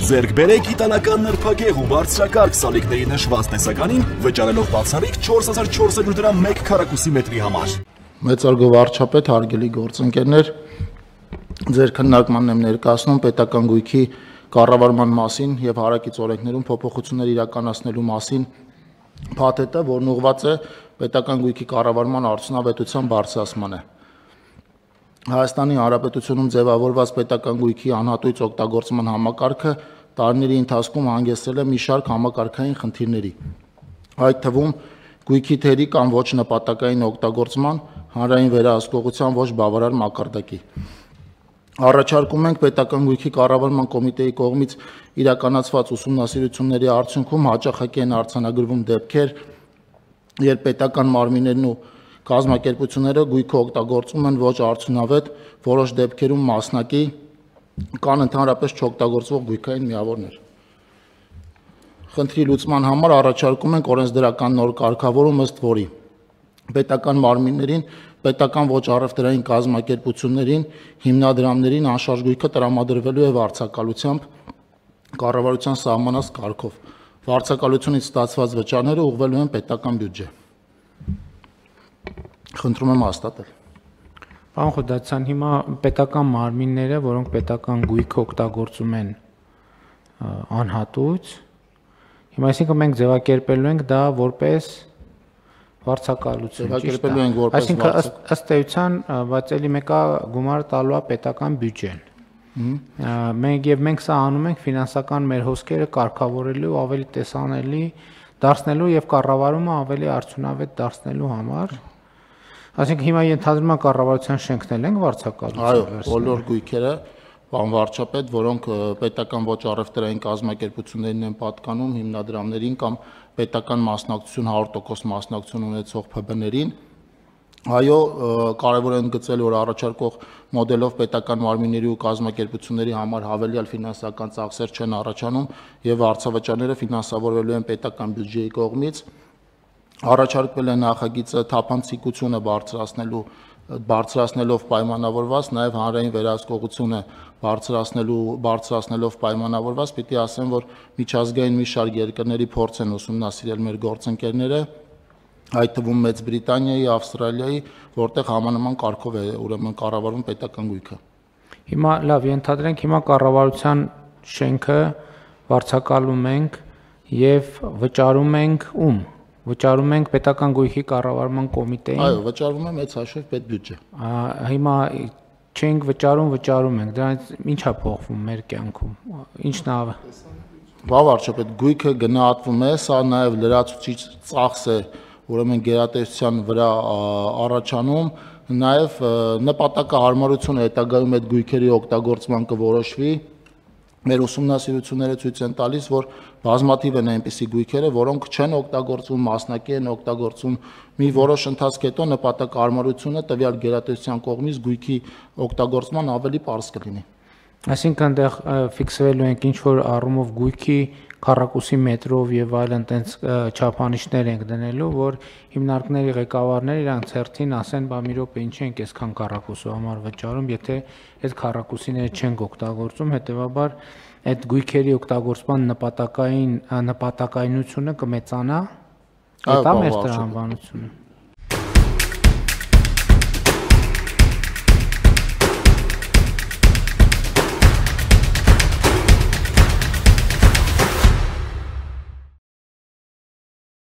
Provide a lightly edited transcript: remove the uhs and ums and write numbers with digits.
Ձեռք բերեք իտալական նրբագեղ ու բարձրակարգ սալիկների նշված տեսականին, վճարելով բացառիկ 4400 դրամ 1 քառակուսի մետրի համար։ Մեծարգո վարչապետ, հարգելի գործընկերներ, ձեր քննարկմանն եմ ներկայացնում պետական գույքի կառավարման մասին եւ հարակից օրենքներում փոփոխություններ իրականացնելու մասին փաթեթը, որն ուղղված է պետական գույքի կառավարման արդյունավետության բարձրացմանը։ Հայաստանի Հանրապետությունում ձևավորված պետական գույքի անհատույց օգտագործման համակարգը տարիների ընթացքում հանգեցրել է մի շարք համակարգային խնդիրների, այդ թվում գույքի թերի կամ ոչ նպատակային օգտագործման, հանրային վերահսկողության ոչ բավարար մակարդակի։ Առաջարկում ենք պետական գույքի կառավարման կոմիտեի կողմից իրականացված ուսումնասիրությունների արդյունքում հաճախակի են արձանագրվում դեպքեր, երբ պետական մարմիններն ու կազմակերպությունները գույքը օգտագործում են ոչ արդյունավետ, որոշ դեպքերում մասնակի կան ընդհանրապես չօգտագործվող գույքային միավորներ։ Խնդրի լուծման համար առաջարկում ենք օրենսդրական նոր կարգավորում, ըստ որի պետական մարմիններին, պետական ոչ առևտրային կազմակերպություններին, հիմնադրամներին անշարժ գույքը տրամադրվելու է վարձակալությամբ կառավարության սահմանած կարգով։ Վարձակալությունից ստացված վճարները ուղղվելու են պետական բյուջե։ Խնդրում եմ հաստատել։ Պարոն Խոդացյան, հիմա պետական մարմինները, որոնք պետական գույք օգտագործում են անհատույց, հիմա այսինքն մենք ձևակերպելու ենք դա որպես վարձակալություն, ձևակերպելու ենք որպես այսինքն ըստ էության, բայց էլի մեկը գումար տալու է պետական բյուջեն։ Մենք սա անում ենք ֆինանսական մեր հոսքերը կարգավորելու, ավելի տեսանելի դարձնելու եւ կառավարումը ավելի արդյունավետ դարձնելու համար։ Այսինքն հիմա ենթադրում եմ կառավարության շենքն ենք վարձակալություն։ Այո, բոլոր գույքերը, պարոն վարչապետ, որոնք պետական ոչ առևտրային կազմակերպություններին են պատկանում, հիմնադրամներին կամ պետական մասնակցություն 100% մասնակցություն ունեցող ՓԲ-ներին, այո, կարևոր է ընդգծել, որ առաջարկող մոդելով պետական մարմինների ու կազմակերպությունների համար հավելյալ ֆինանսական ծախսեր չեն առաջանում եւ վարձավճարները ֆինանսավորվելու են պետական բյուջեի կողմից։ Առաջարկվել է նախագիծը թափանցիկությունը բարձրացնելով պայմանավորված, նաև հանրային վերահսկողությունը բարձրացնելով պայմանավորված, պիտի ասեմ, որ միջազգային մի շարք երկրների փորձ են ուսումնասիրել մեր գործընկերները, այդ թվում Մեծ Բրիտանիայի, Ավստրալիայի, որտեղ համանման կարգով է ուրեմն կառավարվում պետական գույքը։ Հիմա լավ, ենթադրենք հիմա կառավարության շենքը վարձակալում ենք եւ վճարում ենք ում։ Վճարում ենք պետական գույքի կառավարման կոմիտեին։ Այո, վճարվում է մեծ հաշվով պետբյուջե։ Հիմա չենք վճարում ենք, դրանից ի՞նչ է փոխվում մեր կյանքում։ Ինչն է։ Վարչապետ, գույքը գնահատվում է, սա նաև լրացուցիչ ծախս է, ուրեմն գերատեսչության վրա առաջանում, նաև նպատակահարմարությունը հետագայում այդ գույքերի օգտագործման կորոշվի։ Մեր ուսումնասիրությունները ցույց են տալիս, որ բազմաթիվ են այնպիսի գույքերը, որոնք չեն օգտագործվում, մասնակի են օգտագործվում, մի որոշ ընթացք հետո նպատակահարմարությունը տվյալ գերատեսչության կողմից գույքի օգտագործման ավելի պարզ կլինի։ Այսինքն այնտեղ ֆիքսվելու ենք ինչ որ առումով գույքի քառակուսի մետրով եւ այլն տենց չափանիշներ ենք դնելու, որ հիմնարկների ղեկավարները իրանց հերթին ասեն, բա մի րոպե ինչ ենք այսքան քառակուսու համար վճարում, եթե այդ քառակուսիները չենք օգտագործում, հետեւաբար այդ գույքերի օգտագործման նպատակայնությունը կմեծանա։ Դա մեր տրամաբանությունը։